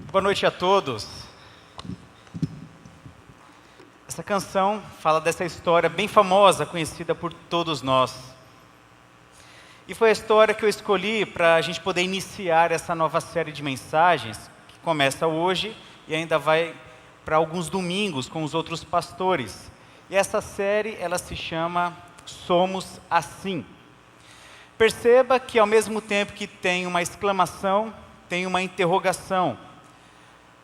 Boa noite a todos. Essa canção fala dessa história bem famosa, conhecida por todos nós. E foi a história que eu escolhi para a gente poder iniciar essa nova série de mensagens, que começa hoje e ainda vai para alguns domingos com os outros pastores. E essa série, ela se chama Somos Assim. Perceba que ao mesmo tempo que tem uma exclamação, tem uma interrogação.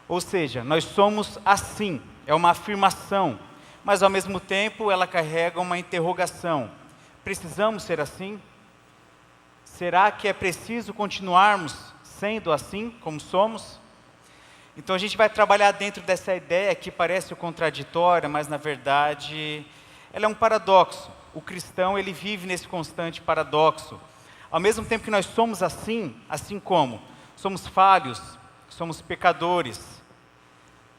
Ou seja, nós somos assim, é uma afirmação, mas ao mesmo tempo ela carrega uma interrogação. Precisamos ser assim? Será que é preciso continuarmos sendo assim como somos? Então a gente vai trabalhar dentro dessa ideia que parece contraditória, mas na verdade ela é um paradoxo. O cristão, ele vive nesse constante paradoxo. Ao mesmo tempo que nós somos assim, assim como somos falhos, somos pecadores,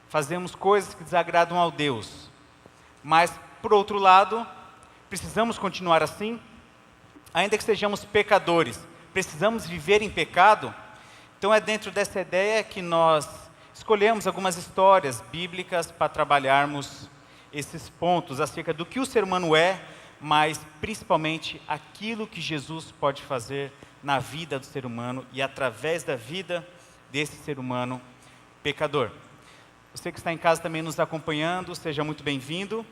fazemos coisas que desagradam ao Deus. Mas, por outro lado, precisamos continuar assim? Ainda que sejamos pecadores, precisamos viver em pecado? Então é dentro dessa ideia que nós escolhemos algumas histórias bíblicas para trabalharmos esses pontos acerca do que o ser humano é, mas principalmente aquilo que Jesus pode fazer na vida do ser humano e através da vida desse ser humano pecador. Você que está em casa também nos acompanhando, seja muito bem-vindo.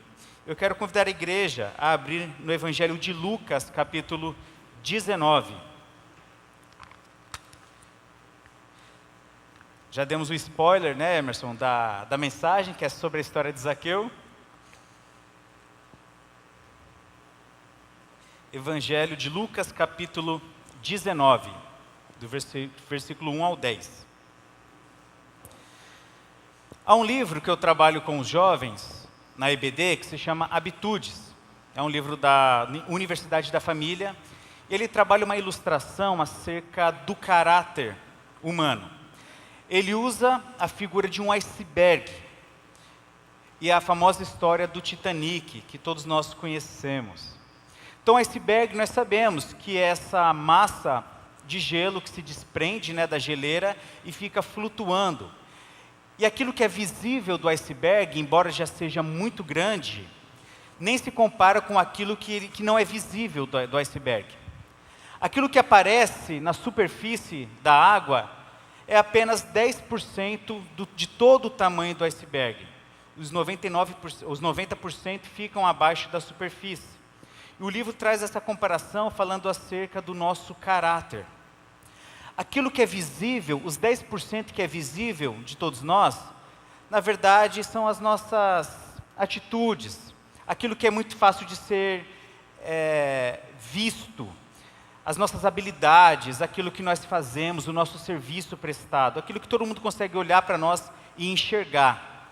Eu quero convidar a igreja a abrir no Evangelho de Lucas, capítulo 19. Já demos o spoiler, né, Emerson, da mensagem, que é sobre a história de Zaqueu. Evangelho de Lucas, capítulo 19, do versículo 1 ao 10. Há um livro que eu trabalho com os jovens na EBD que se chama Habitudes. É um livro da Universidade da Família. Ele trabalha uma ilustração acerca do caráter humano. Ele usa a figura de um iceberg e a famosa história do Titanic, que todos nós conhecemos. Então, iceberg, nós sabemos que é essa massa de gelo que se desprende, né, da geleira e fica flutuando. E aquilo que é visível do iceberg, embora já seja muito grande, nem se compara com aquilo que não é visível do iceberg. Aquilo que aparece na superfície da água é apenas 10% de todo o tamanho do iceberg. Os 90% ficam abaixo da superfície. E o livro traz essa comparação falando acerca do nosso caráter. Aquilo que é visível, os 10% que é visível de todos nós, na verdade são as nossas atitudes, aquilo que é muito fácil de ser visto, as nossas habilidades, aquilo que nós fazemos, o nosso serviço prestado, aquilo que todo mundo consegue olhar para nós e enxergar.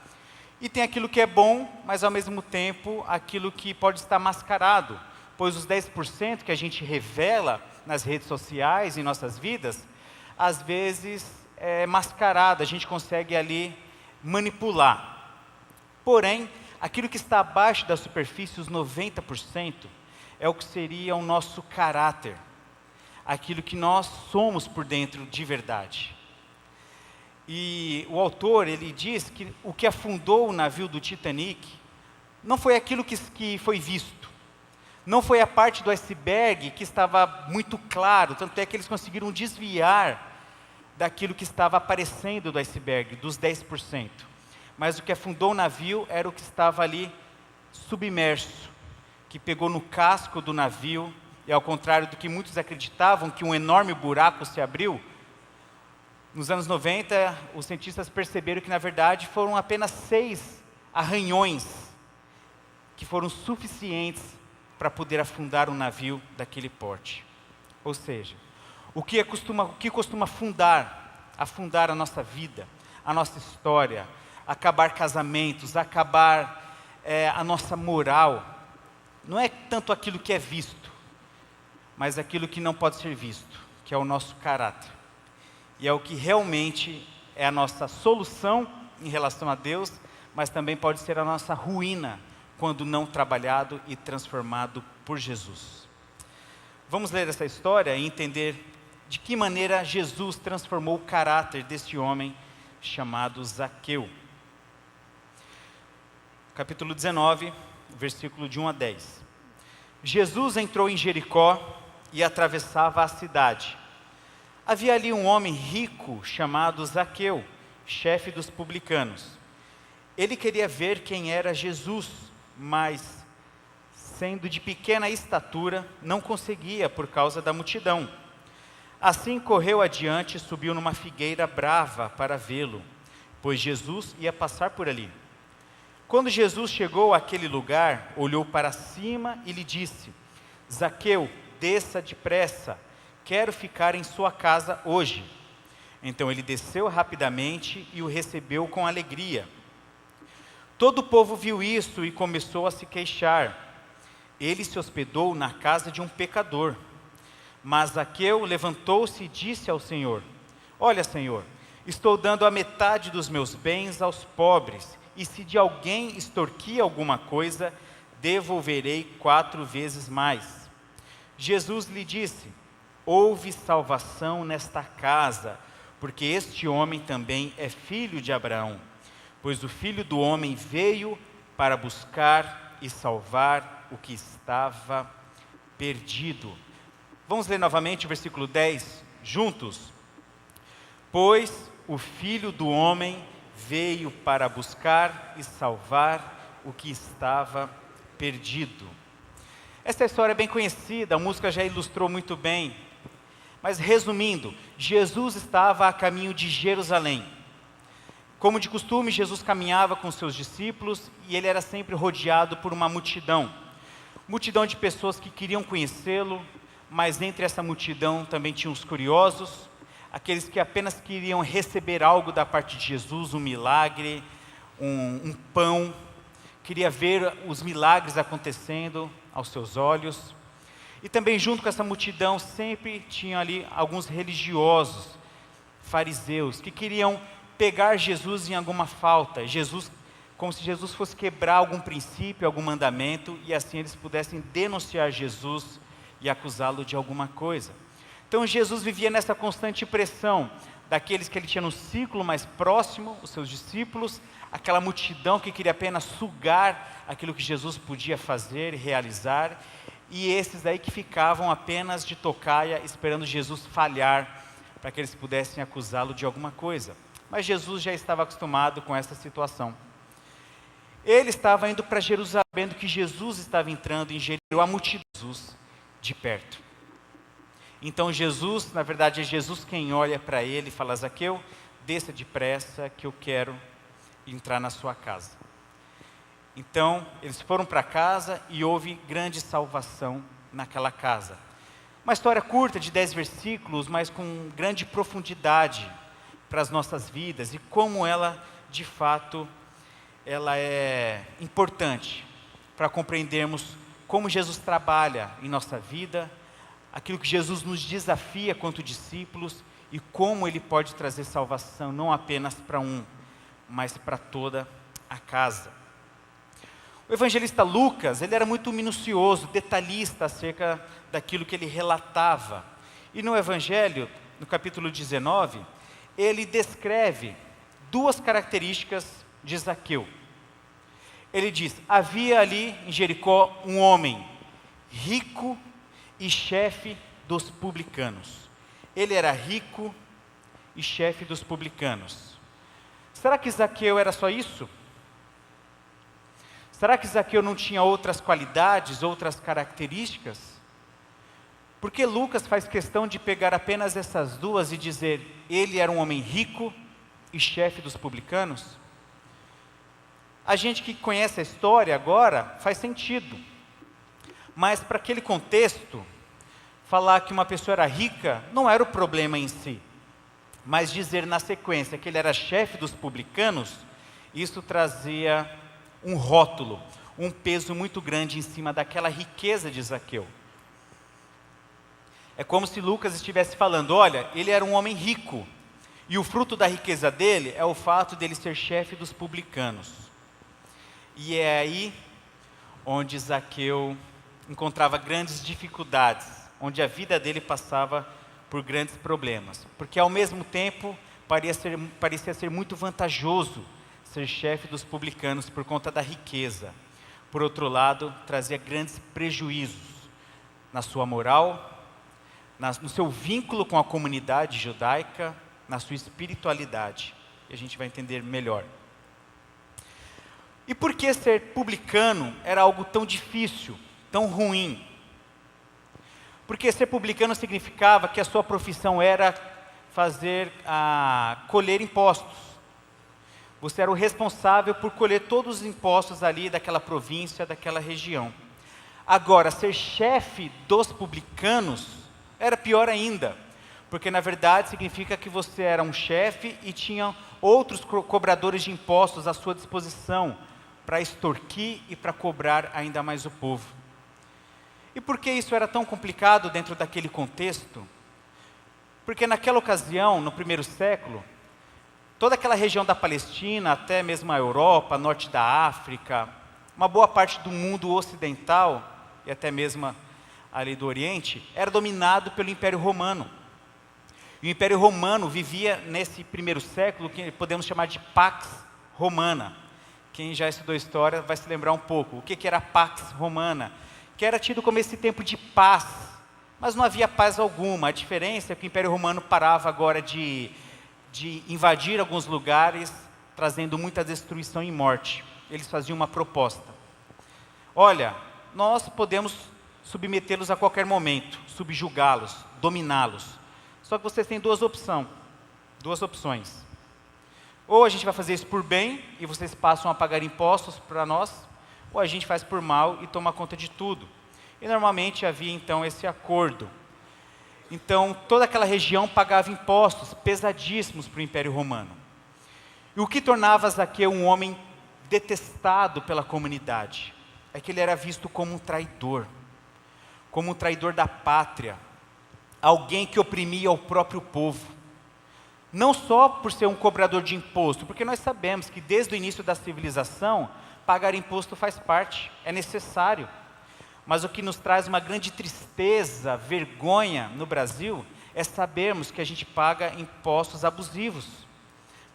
E tem aquilo que é bom, mas ao mesmo tempo aquilo que pode estar mascarado, pois os 10% que a gente revela nas redes sociais, em nossas vidas, às vezes é mascarado, a gente consegue ali manipular. Porém, aquilo que está abaixo da superfície, os 90%, é o que seria o nosso caráter, aquilo que nós somos por dentro de verdade. E o autor, ele diz que o que afundou o navio do Titanic não foi aquilo que foi visto, não foi a parte do iceberg que estava muito claro, tanto é que eles conseguiram desviar daquilo que estava aparecendo do iceberg, dos 10%. Mas o que afundou o navio era o que estava ali submerso, que pegou no casco do navio, e ao contrário do que muitos acreditavam, que um enorme buraco se abriu, nos anos 90, os cientistas perceberam que na verdade foram apenas 6 arranhões que foram suficientes para poder afundar um navio daquele porte. Ou seja, o que costuma afundar a nossa vida, a nossa história, acabar casamentos, acabar a nossa moral, não é tanto aquilo que é visto, mas aquilo que não pode ser visto, que é o nosso caráter. E é o que realmente é a nossa solução em relação a Deus, mas também pode ser a nossa ruína, quando não trabalhado e transformado por Jesus. Vamos ler essa história e entender de que maneira Jesus transformou o caráter desse homem chamado Zaqueu. Capítulo 19, versículo de 1 a 10. Jesus entrou em Jericó e atravessava a cidade. Havia ali um homem rico chamado Zaqueu, chefe dos publicanos. Ele queria ver quem era Jesus, mas, sendo de pequena estatura, não conseguia por causa da multidão. Assim correu adiante e subiu numa figueira brava para vê-lo, pois Jesus ia passar por ali. Quando Jesus chegou àquele lugar, olhou para cima e lhe disse: Zaqueu, desça depressa, quero ficar em sua casa hoje. Então ele desceu rapidamente e o recebeu com alegria. Todo o povo viu isso e começou a se queixar. Ele se hospedou na casa de um pecador. Mas Zaqueu levantou-se e disse ao Senhor: Olha, Senhor, estou dando a metade dos meus bens aos pobres, e se de alguém extorquir alguma coisa, devolverei 4 vezes mais. Jesus lhe disse: Houve salvação nesta casa, porque este homem também é filho de Abraão. Pois o Filho do Homem veio para buscar e salvar o que estava perdido. Vamos ler novamente o versículo 10 juntos? Pois o Filho do Homem veio para buscar e salvar o que estava perdido. Essa história é bem conhecida, a música já ilustrou muito bem. Mas resumindo, Jesus estava a caminho de Jerusalém. Como de costume, Jesus caminhava com seus discípulos e ele era sempre rodeado por uma multidão. Multidão de pessoas que queriam conhecê-lo, mas entre essa multidão também tinham os curiosos, aqueles que apenas queriam receber algo da parte de Jesus, um milagre, um pão, queria ver os milagres acontecendo aos seus olhos. E também junto com essa multidão sempre tinha ali alguns religiosos, fariseus, que queriam pegar Jesus em alguma falta, como se Jesus fosse quebrar algum princípio, algum mandamento, e assim eles pudessem denunciar Jesus e acusá-lo de alguma coisa. Então Jesus vivia nessa constante pressão daqueles que ele tinha no círculo mais próximo, os seus discípulos, aquela multidão que queria apenas sugar aquilo que Jesus podia fazer e realizar, e esses aí que ficavam apenas de tocaia, esperando Jesus falhar, para que eles pudessem acusá-lo de alguma coisa. Mas Jesus já estava acostumado com essa situação. Ele estava indo para Jerusalém, vendo que Jesus estava entrando em Jericó, a multidão de Jesus de perto. Então Jesus, na verdade é Jesus quem olha para ele e fala: Zaqueu, desça depressa que eu quero entrar na sua casa. Então eles foram para casa e houve grande salvação naquela casa. Uma história curta de 10 versículos, mas com grande profundidade para as nossas vidas e como ela, de fato, ela é importante para compreendermos como Jesus trabalha em nossa vida, aquilo que Jesus nos desafia quanto discípulos e como Ele pode trazer salvação não apenas para um, mas para toda a casa. O evangelista Lucas, ele era muito minucioso, detalhista acerca daquilo que ele relatava. E no Evangelho, no capítulo 19, ele descreve 2 características de Zaqueu. Ele diz: havia ali em Jericó um homem rico e chefe dos publicanos. Ele era rico e chefe dos publicanos. Será que Zaqueu era só isso? Será que Zaqueu não tinha outras qualidades, outras características? Porque Lucas faz questão de pegar apenas essas 2 e dizer: ele era um homem rico e chefe dos publicanos? A gente que conhece a história agora faz sentido. Mas para aquele contexto, falar que uma pessoa era rica não era o problema em si. Mas dizer na sequência que ele era chefe dos publicanos, isso trazia um rótulo, um peso muito grande em cima daquela riqueza de Zaqueu. É como se Lucas estivesse falando: olha, ele era um homem rico, e o fruto da riqueza dele é o fato dele ser chefe dos publicanos. E é aí onde Zaqueu encontrava grandes dificuldades, onde a vida dele passava por grandes problemas, porque ao mesmo tempo parecia ser muito vantajoso ser chefe dos publicanos por conta da riqueza. Por outro lado, trazia grandes prejuízos na sua moral, no seu vínculo com a comunidade judaica, na sua espiritualidade. E a gente vai entender melhor. E por que ser publicano era algo tão difícil, tão ruim? Porque ser publicano significava que a sua profissão era colher impostos. Você era o responsável por colher todos os impostos ali daquela província, daquela região. Agora, ser chefe dos publicanos era pior ainda, porque na verdade significa que você era um chefe e tinha outros cobradores de impostos à sua disposição para extorquir e para cobrar ainda mais o povo. E por que isso era tão complicado dentro daquele contexto? Porque naquela ocasião, no primeiro século, toda aquela região da Palestina, até mesmo a Europa, norte da África, uma boa parte do mundo ocidental, e até mesmo ali do Oriente, era dominado pelo Império Romano. E o Império Romano vivia nesse primeiro século, que podemos chamar de Pax Romana. Quem já estudou história vai se lembrar um pouco. O que era a Pax Romana? Que era tido como esse tempo de paz, mas não havia paz alguma. A diferença é que o Império Romano parava agora de invadir alguns lugares, trazendo muita destruição e morte. Eles faziam uma proposta. Olha, nós podemos submetê-los a qualquer momento, subjugá-los, dominá-los. Só que vocês têm duas opções. Ou a gente vai fazer isso por bem, e vocês passam a pagar impostos para nós, ou a gente faz por mal e toma conta de tudo. E normalmente havia então esse acordo. Então, toda aquela região pagava impostos pesadíssimos para o Império Romano. E o que tornava Zaqueu um homem detestado pela comunidade é que ele era visto como um traidor da pátria, alguém que oprimia o próprio povo. Não só por ser um cobrador de imposto, porque nós sabemos que desde o início da civilização, pagar imposto faz parte, é necessário. Mas o que nos traz uma grande tristeza, vergonha no Brasil, é sabermos que a gente paga impostos abusivos.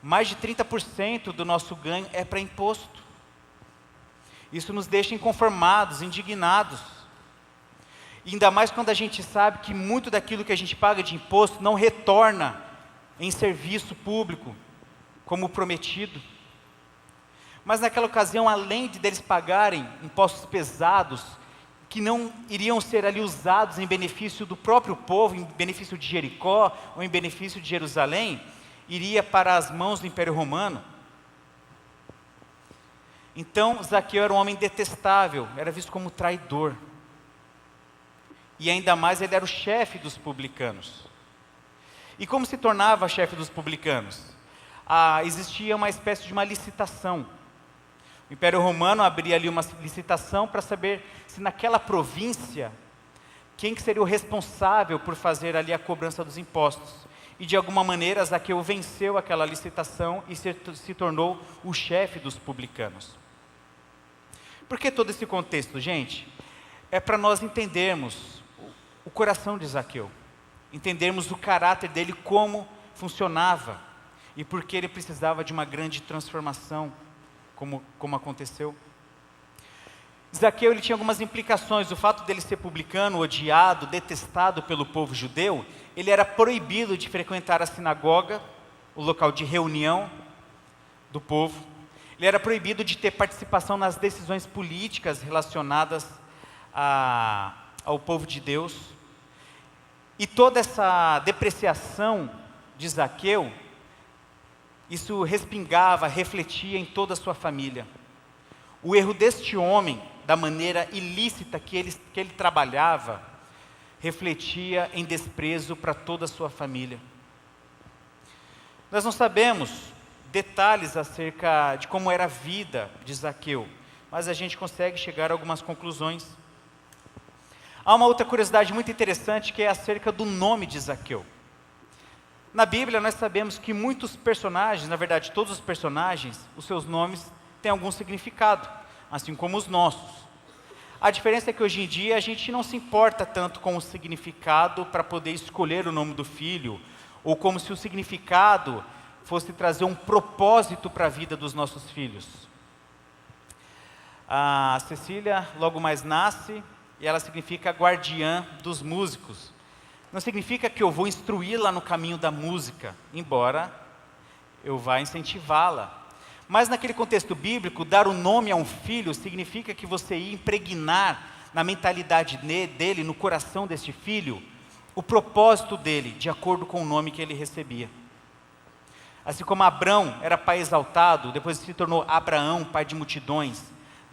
Mais de 30% do nosso ganho é para imposto. Isso nos deixa inconformados, indignados. E ainda mais quando a gente sabe que muito daquilo que a gente paga de imposto não retorna em serviço público, como prometido. Mas naquela ocasião, além deles pagarem impostos pesados, que não iriam ser ali usados em benefício do próprio povo, em benefício de Jericó, ou em benefício de Jerusalém, iria para as mãos do Império Romano. Então, Zaqueu era um homem detestável, era visto como traidor. E ainda mais, ele era o chefe dos publicanos. E como se tornava chefe dos publicanos? Existia uma espécie de uma licitação. O Império Romano abria ali uma licitação para saber se naquela província, quem que seria o responsável por fazer ali a cobrança dos impostos. E de alguma maneira, Zaqueu venceu aquela licitação e se tornou o chefe dos publicanos. Por que todo esse contexto, gente? É para nós entendermos o coração de Zaqueu. Entendermos o caráter dele, como funcionava e por que ele precisava de uma grande transformação, como aconteceu. Zaqueu, ele tinha algumas implicações. O fato dele ser publicano, odiado, detestado pelo povo judeu, ele era proibido de frequentar a sinagoga, o local de reunião do povo. Ele era proibido de ter participação nas decisões políticas relacionadas ao povo de Deus. E toda essa depreciação de Zaqueu, isso respingava, refletia em toda a sua família. O erro deste homem, da maneira ilícita que ele trabalhava, refletia em desprezo para toda a sua família. Nós não sabemos detalhes acerca de como era a vida de Zaqueu, mas a gente consegue chegar a algumas conclusões. Há uma outra curiosidade muito interessante, que é acerca do nome de Zaqueu. Na Bíblia nós sabemos que muitos personagens, na verdade todos os personagens, os seus nomes têm algum significado, assim como os nossos. A diferença é que hoje em dia a gente não se importa tanto com o significado para poder escolher o nome do filho, ou como se o significado fosse trazer um propósito para a vida dos nossos filhos. A Cecília logo mais nasce e ela significa guardiã dos músicos. Não significa que eu vou instruí-la no caminho da música, embora eu vá incentivá-la. Mas naquele contexto bíblico, dar o nome a um filho significa que você ia impregnar na mentalidade dele, no coração deste filho, o propósito dele, de acordo com o nome que ele recebia. Assim como Abrão era pai exaltado, depois se tornou Abraão, pai de multidões.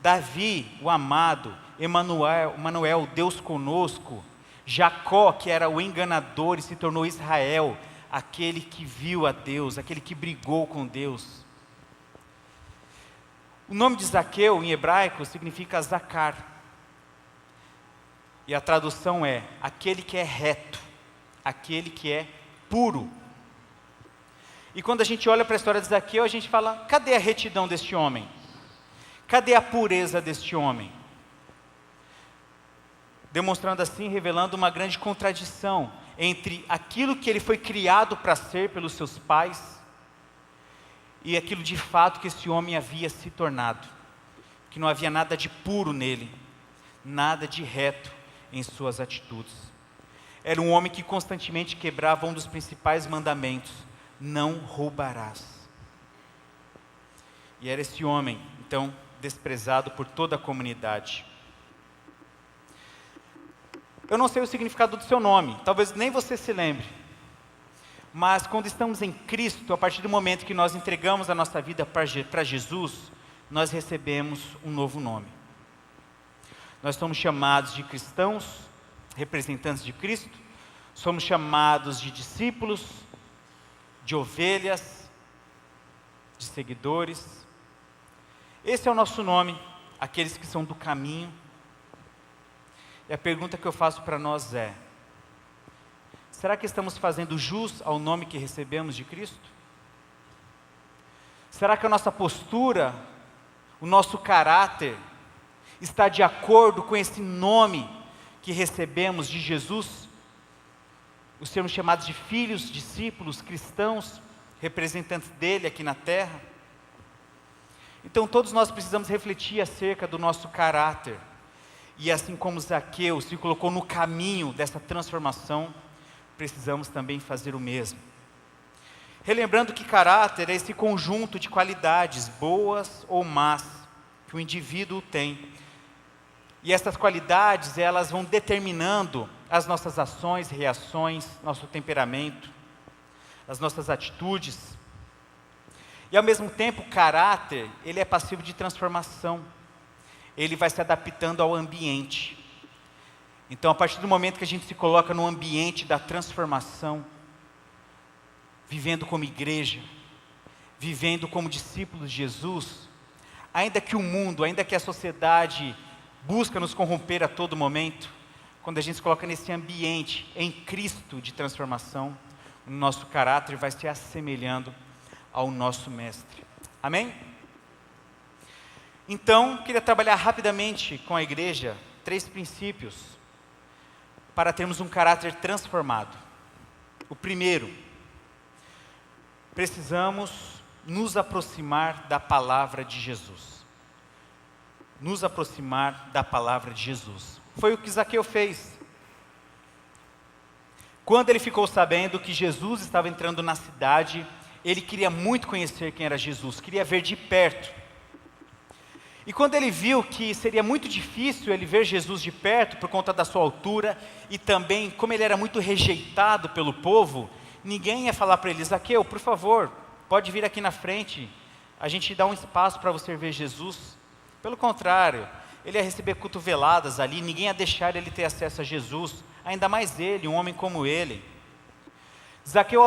Davi, o amado, Emanuel, Deus conosco. Jacó, que era o enganador, e se tornou Israel, aquele que viu a Deus, aquele que brigou com Deus. O nome de Zaqueu, em hebraico, significa Zacar. E a tradução é, aquele que é reto, aquele que é puro. E quando a gente olha para a história de Zaqueu, a gente fala, cadê a retidão deste homem? Cadê a pureza deste homem? Demonstrando assim, revelando uma grande contradição entre aquilo que ele foi criado para ser pelos seus pais e aquilo de fato que esse homem havia se tornado. Que não havia nada de puro nele, nada de reto em suas atitudes. Era um homem que constantemente quebrava um dos principais mandamentos: não roubarás. E era esse homem, então, desprezado por toda a comunidade. Eu não sei o significado do seu nome, talvez nem você se lembre. Mas quando estamos em Cristo, a partir do momento que nós entregamos a nossa vida para Jesus, nós recebemos um novo nome. Nós somos chamados de cristãos, representantes de Cristo, somos chamados de discípulos, de ovelhas, de seguidores. Esse é o nosso nome, aqueles que são do caminho. E a pergunta que eu faço para nós é: será que estamos fazendo jus ao nome que recebemos de Cristo? Será que a nossa postura, o nosso caráter, está de acordo com esse nome que recebemos de Jesus? Os sermos chamados de filhos, discípulos, cristãos, representantes dele aqui na terra? Então todos nós precisamos refletir acerca do nosso caráter. E assim como Zaqueu se colocou no caminho dessa transformação, precisamos também fazer o mesmo. Relembrando que caráter é esse conjunto de qualidades, boas ou más, que o indivíduo tem. E essas qualidades, elas vão determinando as nossas ações, reações, nosso temperamento, as nossas atitudes. E ao mesmo tempo, o caráter, ele é passivo de transformação. Ele vai se adaptando ao ambiente. Então, a partir do momento que a gente se coloca no ambiente da transformação, vivendo como igreja, vivendo como discípulos de Jesus, ainda que o mundo, ainda que a sociedade busca nos corromper a todo momento, quando a gente se coloca nesse ambiente, em Cristo de transformação, o nosso caráter vai se assemelhando ao nosso Mestre. Amém? Então, queria trabalhar rapidamente com a igreja 3 princípios para termos um caráter transformado. O primeiro, precisamos nos aproximar da palavra de Jesus. Nos aproximar da palavra de Jesus. Foi o que Zaqueu fez. Quando ele ficou sabendo que Jesus estava entrando na cidade, ele queria muito conhecer quem era Jesus, queria ver de perto. E quando ele viu que seria muito difícil ele ver Jesus de perto, por conta da sua altura, e também, como ele era muito rejeitado pelo povo, ninguém ia falar para ele: Zaqueu, por favor, pode vir aqui na frente, a gente dá um espaço para você ver Jesus. Pelo contrário, ele ia receber cotoveladas ali, ninguém ia deixar ele ter acesso a Jesus, ainda mais ele, um homem como ele. Zaqueu,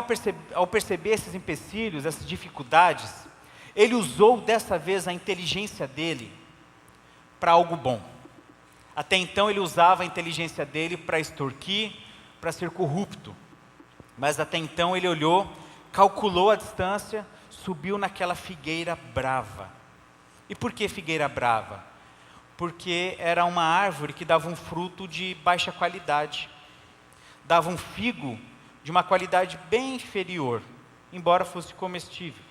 ao perceber esses empecilhos, essas dificuldades, ele usou dessa vez a inteligência dele para algo bom. Até então ele usava a inteligência dele para extorquir, para ser corrupto. Mas até então ele olhou, calculou a distância, subiu naquela figueira brava. E por que figueira brava? Porque era uma árvore que dava um fruto de baixa qualidade. Dava um figo de uma qualidade bem inferior. embora fosse comestível.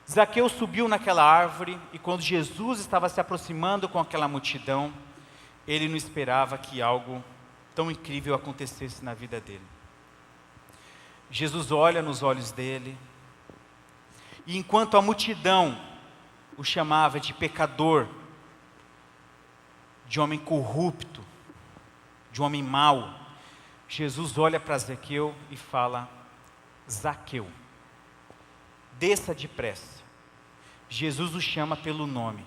Zaqueu subiu naquela árvore e quando Jesus estava se aproximando com aquela multidão, ele não esperava que algo tão incrível acontecesse na vida dele. Jesus olha nos olhos dele e enquanto a multidão o chamava de pecador, de homem corrupto, de homem mau, Jesus olha para Zaqueu e fala: Zaqueu, desça depressa. Jesus o chama pelo nome.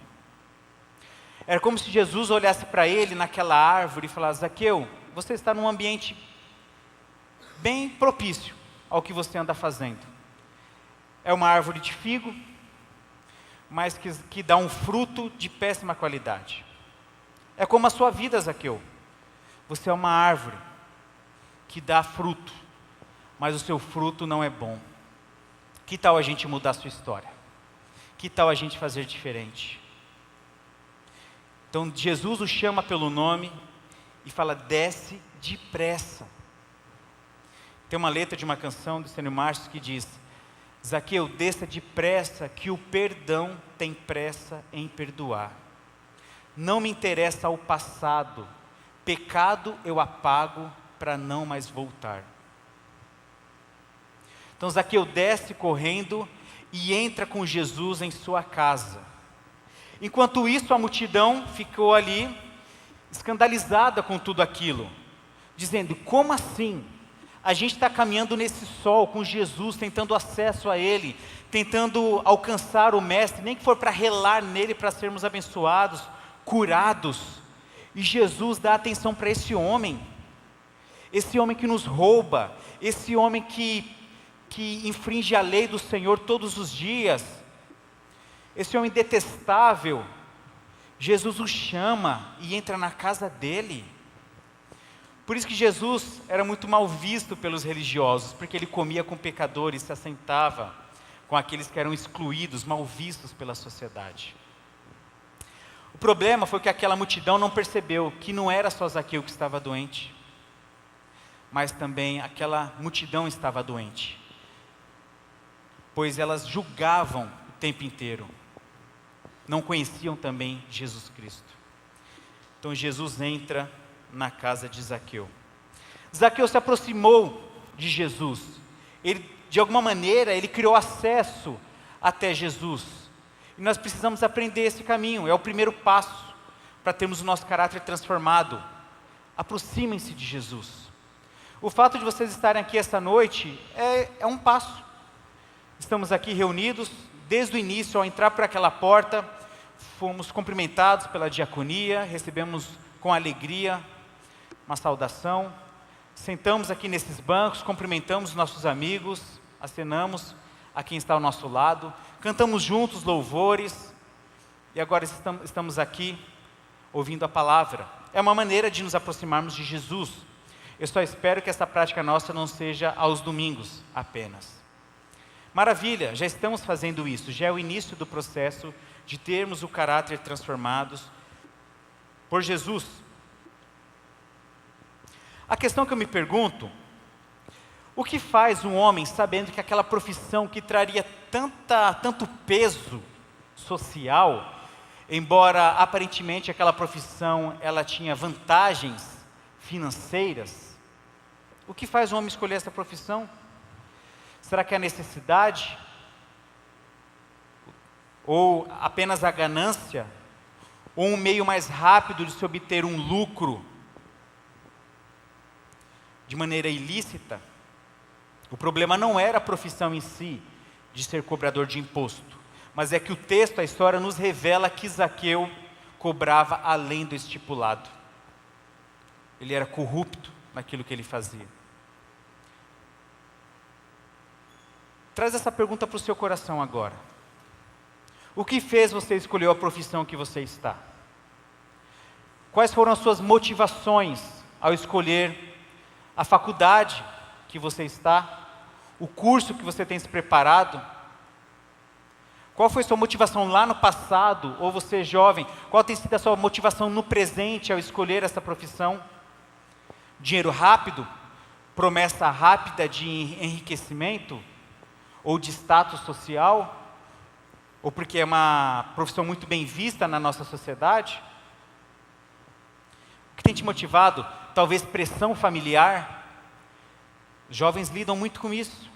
Era como se Jesus olhasse para ele naquela árvore e falasse: Zaqueu, você está num ambiente bem propício ao que você anda fazendo. É uma árvore de figo, mas que dá um fruto de péssima qualidade. É como a sua vida, Zaqueu. Você é uma árvore que dá fruto, mas o seu fruto não é bom. Que tal a gente mudar a sua história? Que tal a gente fazer diferente? Então Jesus o chama pelo nome e fala: desce depressa. Tem uma letra de uma canção do Stênio Marços que diz: Zaqueu, desça depressa, que o perdão tem pressa em perdoar. Não me interessa o passado, pecado eu apago para não mais voltar. Então Zaqueu desce correndo e entra com Jesus em sua casa. Enquanto isso, a multidão ficou ali, escandalizada com tudo aquilo, dizendo: como assim? A gente está caminhando nesse sol com Jesus, tentando acesso a Ele, tentando alcançar o Mestre, nem que for para relar nele, para sermos abençoados, curados. E Jesus dá atenção para esse homem que nos rouba, esse homem que infringe a lei do Senhor todos os dias, esse homem detestável. Jesus o chama e entra na casa dele. Por isso que Jesus era muito mal visto pelos religiosos, porque ele comia com pecadores, se assentava com aqueles que eram excluídos, mal vistos pela sociedade. O problema foi que aquela multidão não percebeu que não era só Zaqueu que estava doente, mas também aquela multidão estava doente, pois elas julgavam o tempo inteiro, não conheciam também Jesus Cristo. Então Jesus entra na casa de Zaqueu. Zaqueu se aproximou de Jesus. Ele, de alguma maneira, ele criou acesso até Jesus. E nós precisamos aprender esse caminho. É o primeiro passo para termos o nosso caráter transformado. Aproximem-se de Jesus. O fato de vocês estarem aqui esta noite é um passo. Estamos aqui reunidos. Desde o início, ao entrar por aquela porta, fomos cumprimentados pela diaconia, recebemos com alegria uma saudação, sentamos aqui nesses bancos, cumprimentamos nossos amigos, acenamos a quem está ao nosso lado, cantamos juntos louvores, e agora estamos aqui ouvindo a palavra. É uma maneira de nos aproximarmos de Jesus. Eu só espero que essa prática nossa não seja aos domingos apenas. Maravilha, já estamos fazendo isso, já é o início do processo de termos o caráter transformados por Jesus. A questão que eu me pergunto: o que faz um homem sabendo que aquela profissão que traria tanto peso social, embora aparentemente aquela profissão ela tinha vantagens financeiras, o que faz um homem escolher essa profissão? Será que é a necessidade? Ou apenas a ganância? Ou um meio mais rápido de se obter um lucro de maneira ilícita? O problema não era a profissão em si, de ser cobrador de imposto, mas é que o texto, a história, nos revela que Zaqueu cobrava além do estipulado. Ele era corrupto naquilo que ele fazia. Traz essa pergunta para o seu coração agora. O que fez você escolher a profissão que você está? Quais foram as suas motivações ao escolher a faculdade que você está? O curso que você tem se preparado? Qual foi a sua motivação lá no passado, ou você jovem? Qual tem sido a sua motivação no presente ao escolher essa profissão? Dinheiro rápido? Promessa rápida de enriquecimento? ou de status social, ou porque é uma profissão muito bem vista na nossa sociedade? O que tem te motivado? Talvez pressão familiar. Jovens lidam muito com isso.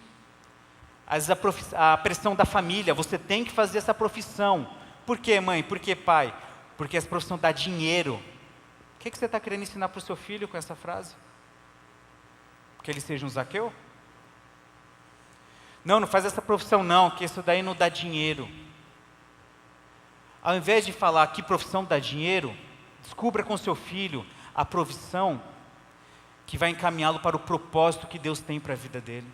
Às vezes a pressão da família, você tem que fazer essa profissão. Por quê, mãe? Por que, pai? Porque essa profissão dá dinheiro. O que você está querendo ensinar para o seu filho com essa frase? Que ele seja um Zaqueu? Não, não faz essa profissão não, que isso daí não dá dinheiro. Ao invés de falar que profissão dá dinheiro, descubra com seu filho a profissão que vai encaminhá-lo para o propósito que Deus tem para a vida dele.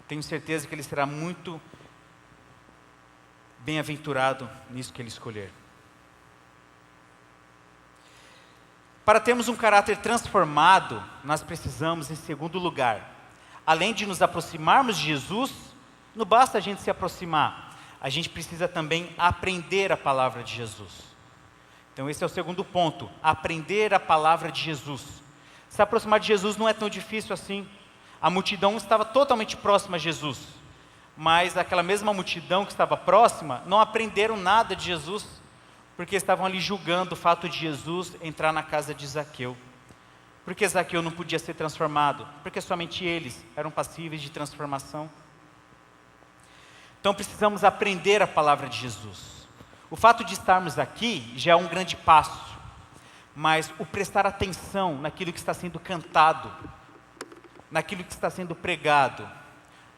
Tenho certeza que ele será muito bem-aventurado nisso que ele escolher. Para termos um caráter transformado, nós precisamos, em segundo lugar, além de nos aproximarmos de Jesus, não basta a gente se aproximar, a gente precisa também aprender a palavra de Jesus. Então esse é o segundo ponto, aprender a palavra de Jesus. Se aproximar de Jesus não é tão difícil assim. A multidão estava totalmente próxima a Jesus, mas aquela mesma multidão que estava próxima, não aprenderam nada de Jesus, porque estavam ali julgando o fato de Jesus entrar na casa de Zaqueu. Por que Zaqueu não podia ser transformado? Porque somente eles eram passíveis de transformação. Então precisamos aprender a palavra de Jesus. O fato de estarmos aqui já é um grande passo, mas o prestar atenção naquilo que está sendo cantado, naquilo que está sendo pregado,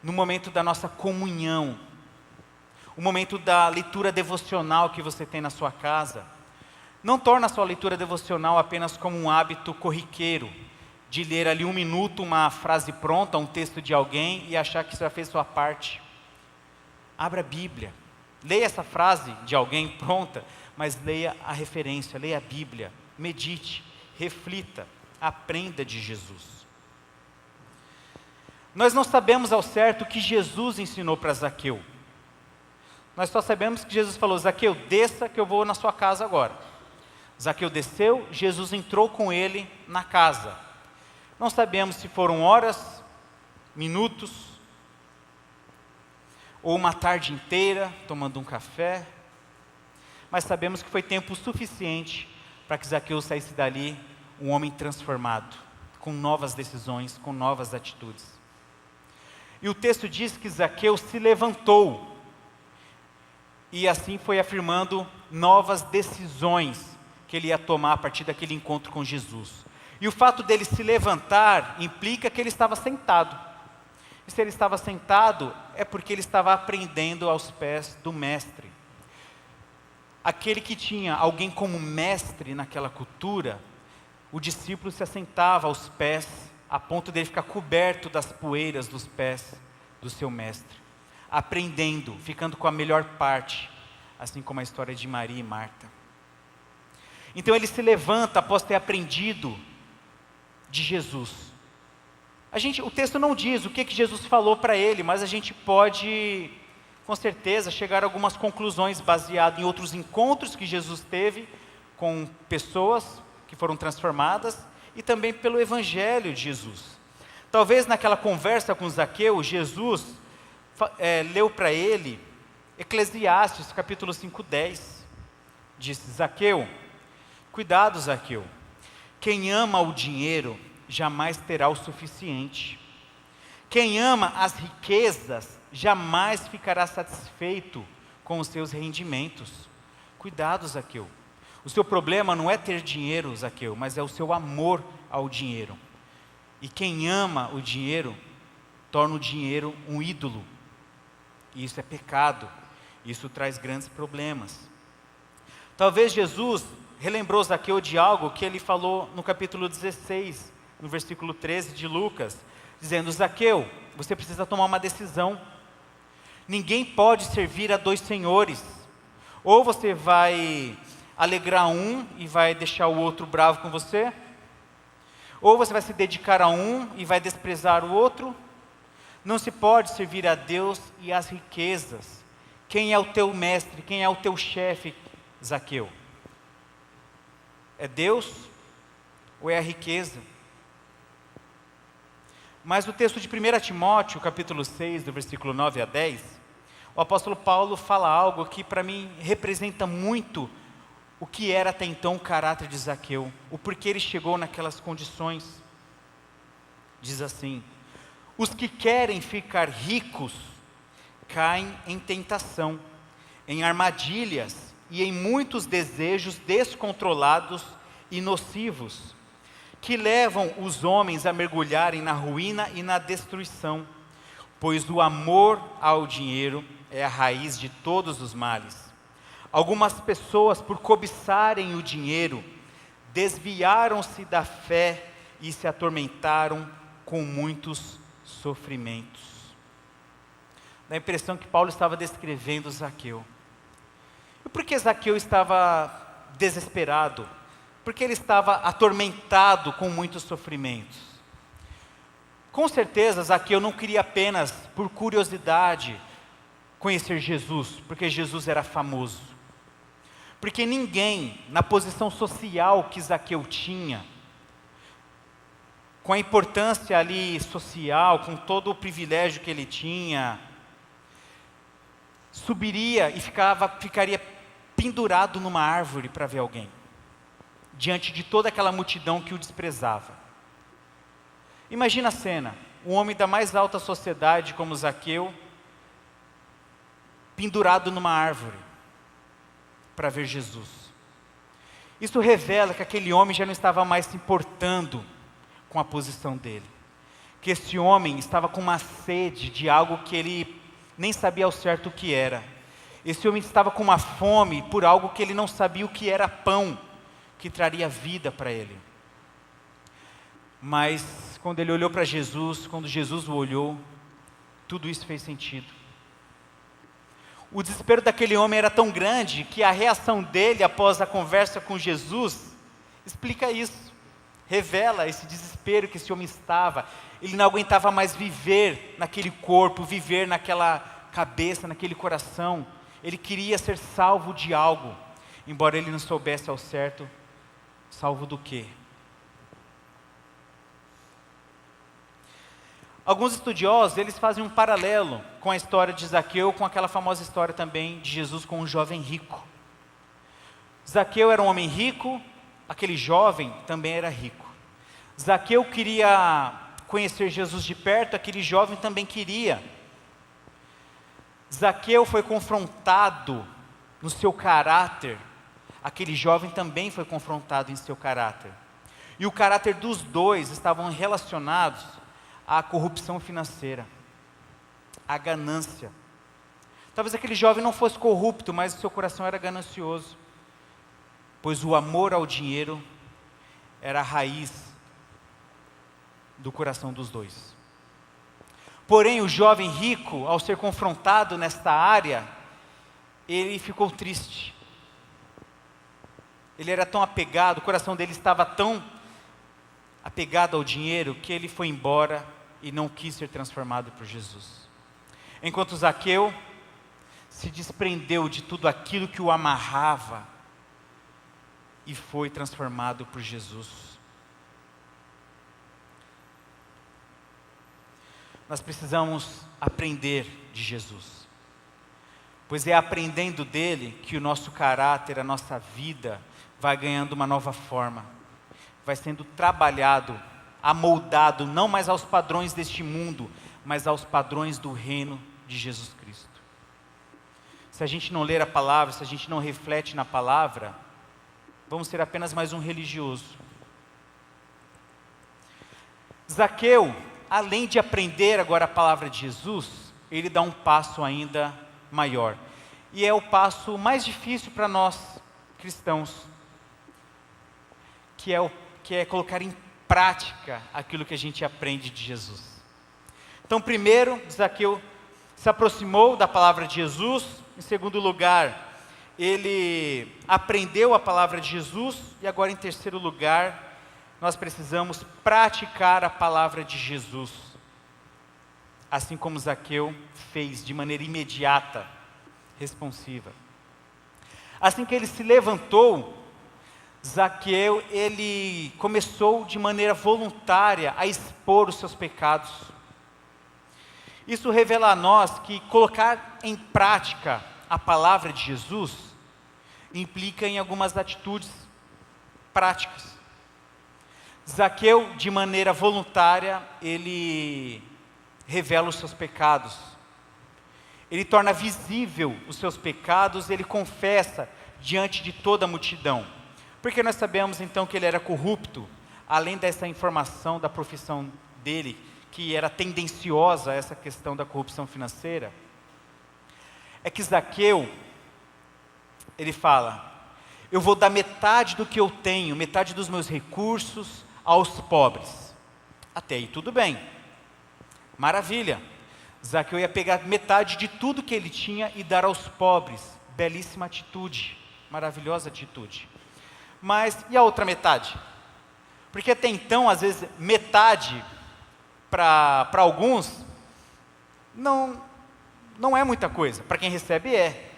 no momento da nossa comunhão, o momento da leitura devocional que você tem na sua casa, não torna a sua leitura devocional apenas como um hábito corriqueiro, de ler ali 1 minuto uma frase pronta, um texto de alguém e achar que você já fez sua parte. Abra a Bíblia, leia essa frase de alguém pronta, mas leia a referência, leia a Bíblia, medite, reflita, aprenda de Jesus. Nós não sabemos ao certo o que Jesus ensinou para Zaqueu. Nós só sabemos que Jesus falou: Zaqueu, desça que eu vou na sua casa agora. Zaqueu desceu, Jesus entrou com ele na casa. Não sabemos se foram horas, minutos, ou uma tarde inteira tomando um café, mas sabemos que foi tempo suficiente para que Zaqueu saísse dali um homem transformado, com novas decisões, com novas atitudes. E o texto diz que Zaqueu se levantou, e assim foi afirmando novas decisões que ele ia tomar a partir daquele encontro com Jesus. E o fato dele se levantar implica que ele estava sentado. E se ele estava sentado, é porque ele estava aprendendo aos pés do mestre. Aquele que tinha alguém como mestre naquela cultura, o discípulo se assentava aos pés, a ponto de ele ficar coberto das poeiras dos pés do seu mestre, aprendendo, ficando com a melhor parte, assim como a história de Maria e Marta. Então ele se levanta após ter aprendido de Jesus. O texto não diz o que Jesus falou para ele, mas a gente pode, com certeza, chegar a algumas conclusões baseadas em outros encontros que Jesus teve com pessoas que foram transformadas, e também pelo Evangelho de Jesus. Talvez naquela conversa com Zaqueu, Jesus leu para ele Eclesiastes capítulo 5:10. Disse: Zaqueu, cuidado Zaqueu, quem ama o dinheiro jamais terá o suficiente. Quem ama as riquezas jamais ficará satisfeito com os seus rendimentos. Cuidado Zaqueu. O seu problema não é ter dinheiro, Zaqueu, mas é o seu amor ao dinheiro. E quem ama o dinheiro, torna o dinheiro um ídolo. E isso é pecado. Isso traz grandes problemas. Talvez Jesus relembrou Zaqueu de algo que ele falou no capítulo 16, no versículo 13 de Lucas, dizendo: Zaqueu, você precisa tomar uma decisão. Ninguém pode servir a 2 senhores. Ou você vai alegrar um e vai deixar o outro bravo com você, ou você vai se dedicar a um e vai desprezar o outro. Não se pode servir a Deus e às riquezas. Quem é o teu mestre? Quem é o teu chefe, Zaqueu? É Deus ou é a riqueza? Mas no texto de 1 Timóteo, capítulo 6, do versículo 9 a 10, o apóstolo Paulo fala algo que para mim representa muito o que era até então o caráter de Zaqueu, o porquê ele chegou naquelas condições. Diz assim: os que querem ficar ricos caem em tentação, em armadilhas e em muitos desejos descontrolados e nocivos, que levam os homens a mergulharem na ruína e na destruição, pois o amor ao dinheiro é a raiz de todos os males. Algumas pessoas, por cobiçarem o dinheiro, desviaram-se da fé e se atormentaram com muitos sofrimentos. Dá a impressão que Paulo estava descrevendo Zaqueu. E por que Zaqueu estava desesperado? Porque ele estava atormentado com muitos sofrimentos. Com certeza, Zaqueu não queria apenas, por curiosidade, conhecer Jesus, porque Jesus era famoso. Porque ninguém, na posição social que Zaqueu tinha, com a importância ali social, com todo o privilégio que ele tinha, subiria e ficaria pendurado numa árvore para ver alguém, diante de toda aquela multidão que o desprezava. Imagina a cena, um homem da mais alta sociedade como Zaqueu, pendurado numa árvore, para ver Jesus. Isso revela que aquele homem já não estava mais se importando com a posição dele, que esse homem estava com uma sede de algo que ele nem sabia ao certo o que era. Esse homem estava com uma fome por algo que ele não sabia o que era pão, que traria vida para ele. Mas quando ele olhou para Jesus, quando Jesus o olhou, tudo isso fez sentido. O desespero daquele homem era tão grande que a reação dele após a conversa com Jesus explica isso, revela esse desespero que esse homem estava. Ele não aguentava mais viver naquele corpo, viver naquela cabeça, naquele coração. Ele queria ser salvo de algo, embora ele não soubesse ao certo salvo do quê. Alguns estudiosos, eles fazem um paralelo com a história de Zaqueu, com aquela famosa história também de Jesus com um jovem rico. Zaqueu era um homem rico, aquele jovem também era rico. Zaqueu queria conhecer Jesus de perto, aquele jovem também queria. Zaqueu foi confrontado no seu caráter, aquele jovem também foi confrontado em seu caráter. E o caráter dos dois estavam relacionados à corrupção financeira, à ganância. Talvez aquele jovem não fosse corrupto, mas o seu coração era ganancioso, pois o amor ao dinheiro era a raiz do coração dos dois. Porém, o jovem rico, ao ser confrontado nesta área, ele ficou triste. Ele era tão apegado, o coração dele estava tão apegado ao dinheiro, que ele foi embora e não quis ser transformado por Jesus. Enquanto Zaqueu se desprendeu de tudo aquilo que o amarrava e foi transformado por Jesus. Nós precisamos aprender de Jesus, pois é aprendendo dele que o nosso caráter, a nossa vida vai ganhando uma nova forma, vai sendo trabalhado, amoldado, não mais aos padrões deste mundo, mas aos padrões do reino de Jesus Cristo. Se a gente não ler a palavra, se a gente não reflete na palavra, vamos ser apenas mais um religioso. Zaqueu, além de aprender agora a palavra de Jesus, ele dá um passo ainda maior. E é o passo mais difícil para nós cristãos, que é colocar em prática aquilo que a gente aprende de Jesus. Então, primeiro, Zaqueu se aproximou da palavra de Jesus. Em segundo lugar, ele aprendeu a palavra de Jesus. E agora, em terceiro lugar, nós precisamos praticar a palavra de Jesus, assim como Zaqueu fez de maneira imediata, responsiva. Assim que ele se levantou, Zaqueu, ele começou de maneira voluntária a expor os seus pecados. Isso revela a nós que colocar em prática a palavra de Jesus implica em algumas atitudes práticas. Zaqueu, de maneira voluntária, ele revela os seus pecados. Ele torna visível os seus pecados, ele confessa diante de toda a multidão. Porque nós sabemos então que ele era corrupto, além dessa informação da profissão dele, que era tendenciosa a essa questão da corrupção financeira. É que Zaqueu, ele fala: eu vou dar metade do que eu tenho, metade dos meus recursos aos pobres. Até aí tudo bem, maravilha. Zaqueu ia pegar metade de tudo que ele tinha e dar aos pobres. Belíssima atitude, maravilhosa atitude. Mas e a outra metade? Porque até então, às vezes, metade para alguns não é muita coisa. Para quem recebe é.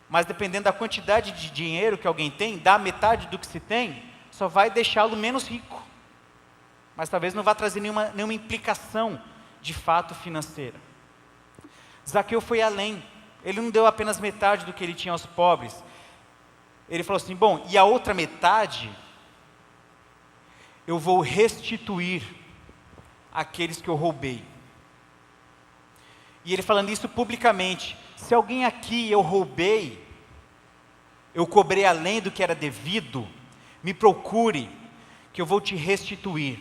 Mas dependendo da quantidade de dinheiro que alguém tem, dar metade do que se tem, só vai deixá-lo menos rico. Mas talvez não vá trazer nenhuma implicação de fato financeira. Zaqueu foi além. Ele não deu apenas metade do que ele tinha aos pobres. Ele falou assim: bom, e a outra metade eu vou restituir àqueles que eu roubei. E ele falando isso publicamente: se alguém aqui eu roubei, eu cobrei além do que era devido, me procure, que eu vou te restituir.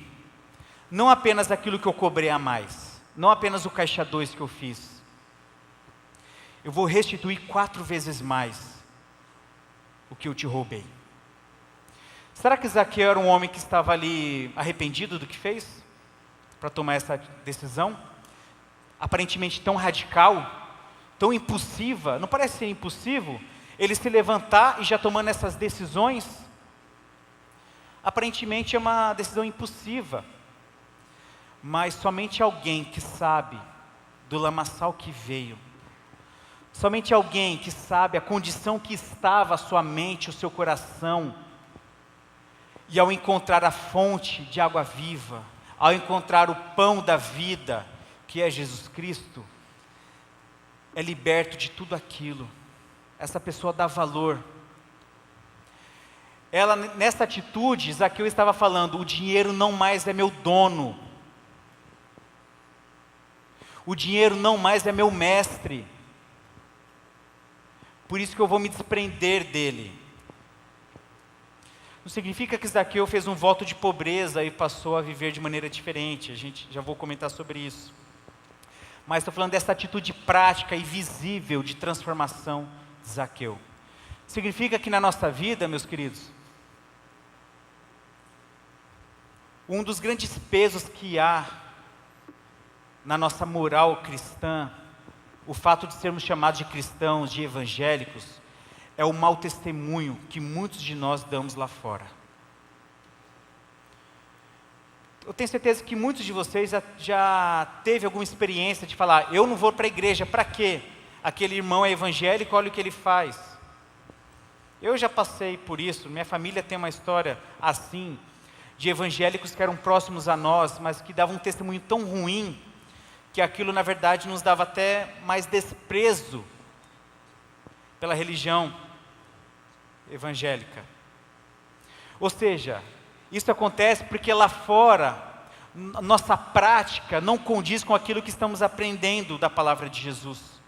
Não apenas aquilo que eu cobrei a mais, não apenas o caixa 2 que eu fiz. Eu vou restituir 4 vezes mais o que eu te roubei. Será que Zaqueu era um homem que estava ali arrependido do que fez? Para tomar essa decisão? Aparentemente tão radical, tão impulsiva. Não parece ser impulsivo ele se levantar e já tomando essas decisões? Aparentemente é uma decisão impulsiva. Mas somente alguém que sabe do lamaçal que veio, somente alguém que sabe a condição que estava a sua mente, o seu coração, e ao encontrar a fonte de água viva, ao encontrar o pão da vida, que é Jesus Cristo, é liberto de tudo aquilo. Essa pessoa dá valor. Ela, nessa atitude, Zaqueu estava falando: o dinheiro não mais é meu dono, o dinheiro não mais é meu mestre, por isso que eu vou me desprender dele. Não significa que Zaqueu fez um voto de pobreza e passou a viver de maneira diferente. A gente já vou comentar sobre isso. Mas estou falando dessa atitude prática e visível de transformação de Zaqueu. Significa que na nossa vida, meus queridos, um dos grandes pesos que há na nossa moral cristã, o fato de sermos chamados de cristãos, de evangélicos, é o mau testemunho que muitos de nós damos lá fora. Eu tenho certeza que muitos de vocês já teve alguma experiência de falar: eu não vou para a igreja, para quê? Aquele irmão é evangélico, olha o que ele faz. Eu já passei por isso, minha família tem uma história assim, de evangélicos que eram próximos a nós, mas que davam um testemunho tão ruim, que aquilo na verdade nos dava até mais desprezo pela religião evangélica. Ou seja, isso acontece porque lá fora, nossa prática não condiz com aquilo que estamos aprendendo da palavra de Jesus.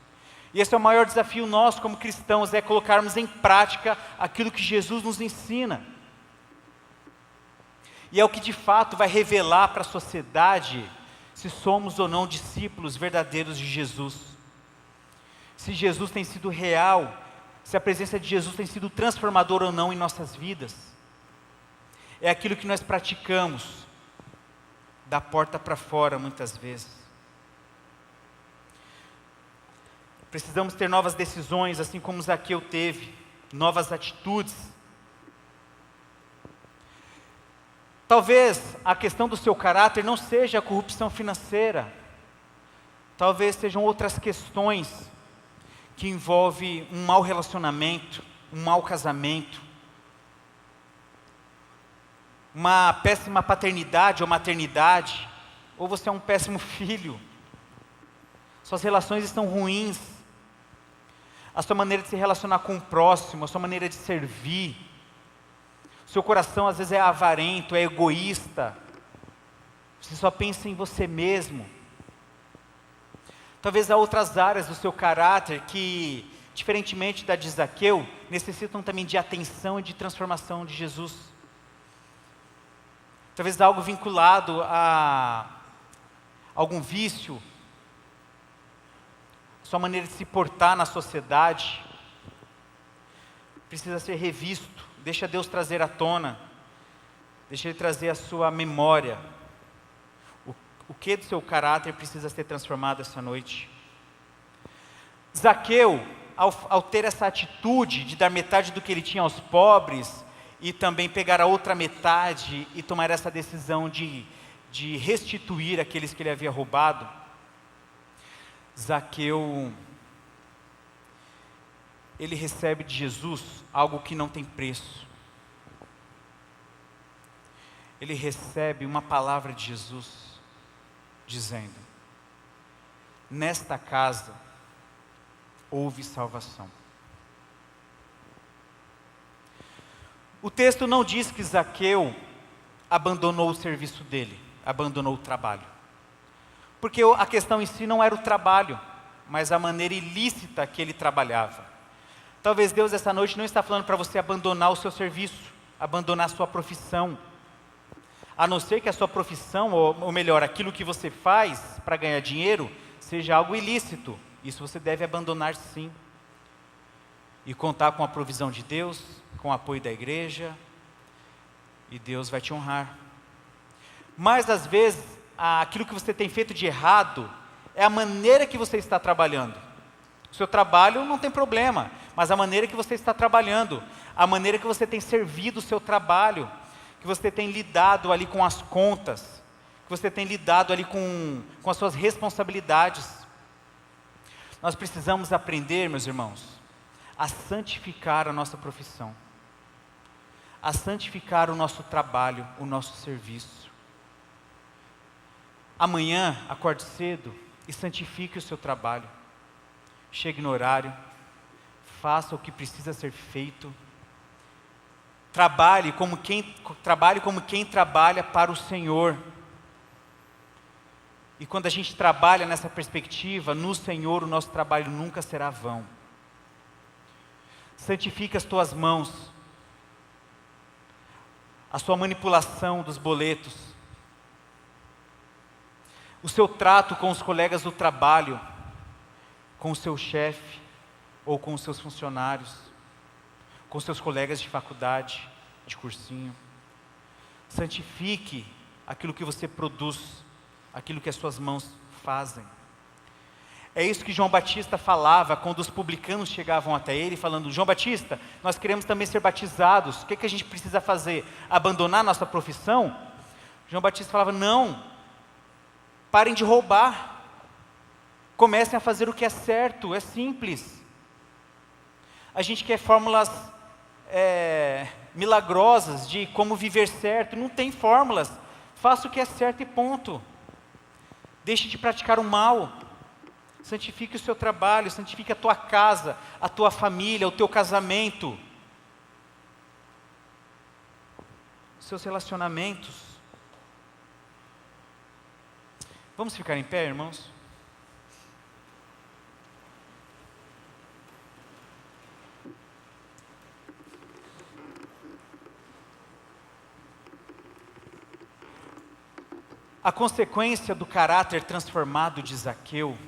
E esse é o maior desafio nosso como cristãos, é colocarmos em prática aquilo que Jesus nos ensina. E é o que de fato vai revelar para a sociedade se somos ou não discípulos verdadeiros de Jesus. Se Jesus tem sido real, se a presença de Jesus tem sido transformadora ou não em nossas vidas. É aquilo que nós praticamos, da porta para fora muitas vezes. Precisamos ter novas decisões, assim como Zaqueu teve, novas atitudes. Talvez a questão do seu caráter não seja a corrupção financeira. Talvez sejam outras questões que envolvem um mau relacionamento, um mau casamento. uma péssima paternidade ou maternidade, ou você é um péssimo filho. Suas relações estão ruins. A sua maneira de se relacionar com o próximo, a sua maneira de servir. Seu coração às vezes é avarento, é egoísta. Você só pensa em você mesmo. Talvez há outras áreas do seu caráter que, diferentemente da de Zaqueu, necessitam também de atenção e de transformação de Jesus. Talvez algo vinculado a algum vício, sua maneira de se portar na sociedade, precisa ser revisto. Deixa Deus trazer à tona, deixa Ele trazer a sua memória. O que do seu caráter precisa ser transformado essa noite? Zaqueu, ao ter essa atitude de dar metade do que ele tinha aos pobres, e também pegar a outra metade e tomar essa decisão de restituir aqueles que ele havia roubado, Zaqueu, ele recebe de Jesus algo que não tem preço. Ele recebe uma palavra de Jesus, dizendo: nesta casa houve salvação. O texto não diz que Zaqueu abandonou o serviço dele, abandonou o trabalho. Porque a questão em si não era o trabalho, mas a maneira ilícita que ele trabalhava. Talvez Deus essa noite não está falando para você abandonar o seu serviço, abandonar a sua profissão. A não ser que a sua profissão, ou melhor, aquilo que você faz para ganhar dinheiro, seja algo ilícito. Isso você deve abandonar sim. E contar com a provisão de Deus, com o apoio da igreja, e Deus vai te honrar. Mas às vezes, aquilo que você tem feito de errado, é a maneira que você está trabalhando. O seu trabalho não tem problema, mas a maneira que você está trabalhando, a maneira que você tem servido o seu trabalho, que você tem lidado ali com as contas, que você tem lidado ali com as suas responsabilidades. Nós precisamos aprender, meus irmãos, a santificar a nossa profissão, a santificar o nosso trabalho, o nosso serviço. Amanhã, acorde cedo e santifique o seu trabalho. Chegue no horário, faça o que precisa ser feito. Trabalhe como quem trabalha para o Senhor. E quando a gente trabalha nessa perspectiva, no Senhor, o nosso trabalho nunca será vão. Santifique as tuas mãos, a sua manipulação dos boletos, o seu trato com os colegas do trabalho, com o seu chefe ou com os seus funcionários, com seus colegas de faculdade, de cursinho. Santifique aquilo que você produz, aquilo que as suas mãos fazem. É isso que João Batista falava quando os publicanos chegavam até ele, falando: João Batista, nós queremos também ser batizados, o que a gente precisa fazer? Abandonar nossa profissão? João Batista falava: não, parem de roubar, comecem a fazer o que é certo, é simples. A gente quer fórmulas milagrosas de como viver certo, não tem fórmulas, faça o que é certo e ponto. Deixe de praticar o mal, santifique o seu trabalho, santifique a tua casa, a tua família, o teu casamento, os seus relacionamentos. Vamos ficar em pé, irmãos? A consequência do caráter transformado de Zaqueu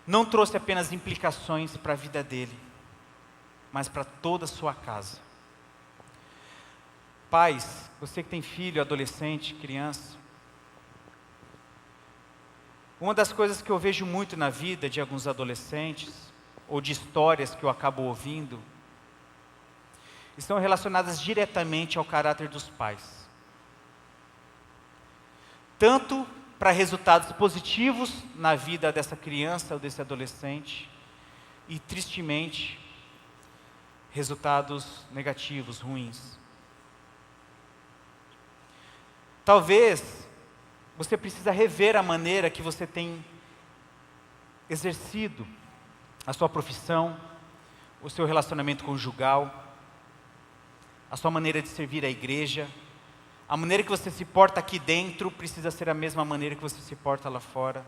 não trouxe apenas implicações para a vida dele, mas para toda a sua casa. Pais, você que tem filho, adolescente, criança, uma das coisas que eu vejo muito na vida de alguns adolescentes, ou de histórias que eu acabo ouvindo, estão relacionadas diretamente ao caráter dos pais. Tanto para resultados positivos na vida dessa criança ou desse adolescente, e tristemente, resultados negativos, ruins. Talvez você precisa rever a maneira que você tem exercido a sua profissão, o seu relacionamento conjugal, a sua maneira de servir a igreja. A maneira que você se porta aqui dentro precisa ser a mesma maneira que você se porta lá fora.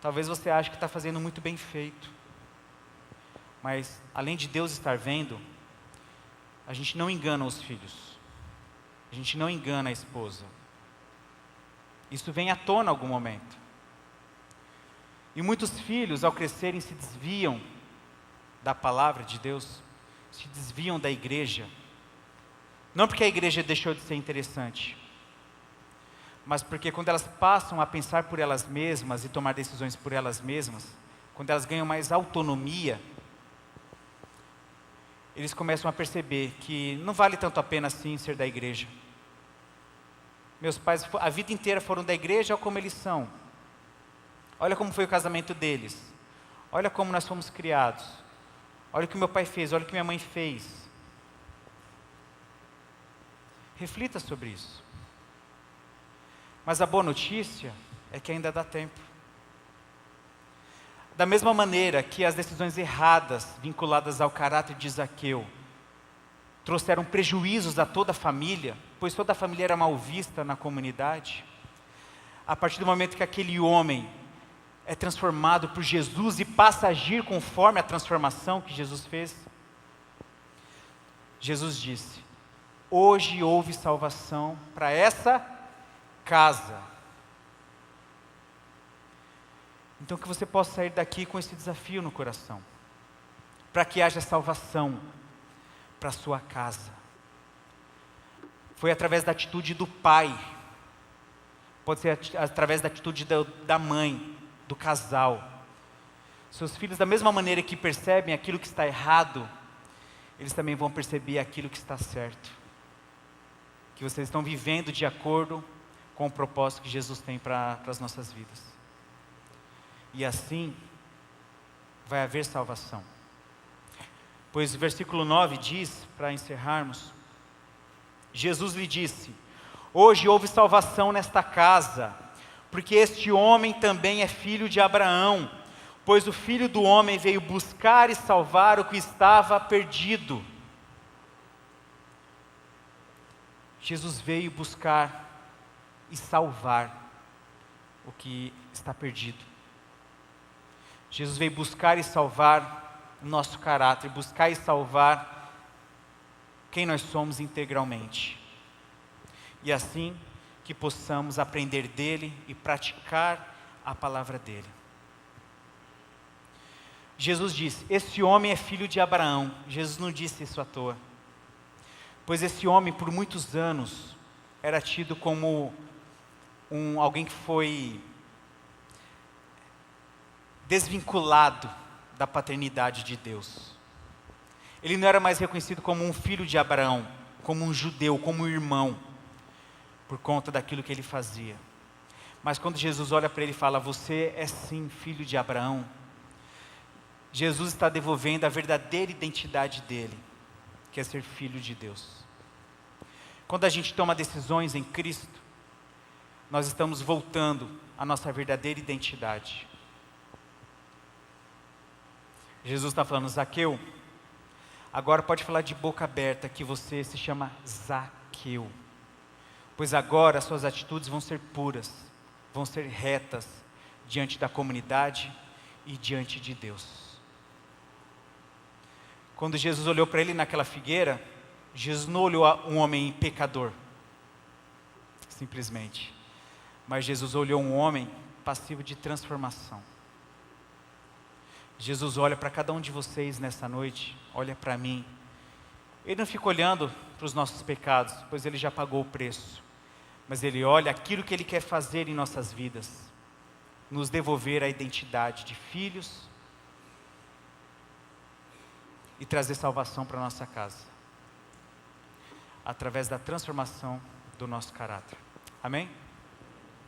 Talvez você ache que está fazendo muito bem feito, mas além de Deus estar vendo, a gente não engana os filhos, a gente não engana a esposa. Isso vem à tona em algum momento. E muitos filhos, ao crescerem, se desviam da palavra de Deus, se desviam da igreja. Não porque a igreja deixou de ser interessante, mas porque quando elas passam a pensar por elas mesmas e tomar decisões por elas mesmas, quando elas ganham mais autonomia, eles começam a perceber que não vale tanto a pena assim ser da igreja. Meus pais a vida inteira foram da igreja, olha como eles são. Olha como foi o casamento deles. Olha como nós fomos criados. Olha o que meu pai fez, olha o que minha mãe fez. Reflita sobre isso. Mas a boa notícia é que ainda dá tempo. Da mesma maneira que as decisões erradas vinculadas ao caráter de Zaqueu trouxeram prejuízos a toda a família, pois toda a família era mal vista na comunidade, a partir do momento que aquele homem é transformado por Jesus e passa a agir conforme a transformação que Jesus fez, Jesus disse: hoje houve salvação para essa casa. Então que você possa sair daqui com esse desafio no coração, para que haja salvação para a sua casa. Foi através da atitude do pai, pode ser através da atitude da mãe, do casal. Seus filhos, da mesma maneira que percebem aquilo que está errado, eles também vão perceber aquilo que está certo. Que vocês estão vivendo de acordo com o propósito que Jesus tem para as nossas vidas. E assim, vai haver salvação. Pois o versículo 9 diz, para encerrarmos, Jesus lhe disse: hoje houve salvação nesta casa, porque este homem também é filho de Abraão, pois o Filho do Homem veio buscar e salvar o que estava perdido. Jesus veio buscar e salvar o que está perdido. Jesus veio buscar e salvar o nosso caráter, buscar e salvar quem nós somos integralmente. E assim que possamos aprender dele e praticar a palavra dele. Jesus disse: esse homem é filho de Abraão. Jesus não disse isso à toa, pois esse homem por muitos anos era tido como alguém que foi desvinculado da paternidade de Deus. Ele não era mais reconhecido como um filho de Abraão, como um judeu, como um irmão, por conta daquilo que ele fazia. Mas quando Jesus olha para ele e fala: você é sim filho de Abraão, Jesus está devolvendo a verdadeira identidade dele, que é ser filho de Deus. Quando a gente toma decisões em Cristo, nós estamos voltando à nossa verdadeira identidade. Jesus está falando: Zaqueu, agora pode falar de boca aberta que você se chama Zaqueu, pois agora suas atitudes vão ser puras, vão ser retas diante da comunidade e diante de Deus. Quando Jesus olhou para ele naquela figueira, Jesus não olhou um homem pecador, simplesmente, mas Jesus olhou um homem passivo de transformação. Jesus olha para cada um de vocês nessa noite, olha para mim. Ele não fica olhando para os nossos pecados, pois Ele já pagou o preço. Mas Ele olha aquilo que Ele quer fazer em nossas vidas, nos devolver a identidade de filhos e trazer salvação para a nossa casa, através da transformação do nosso caráter. Amém?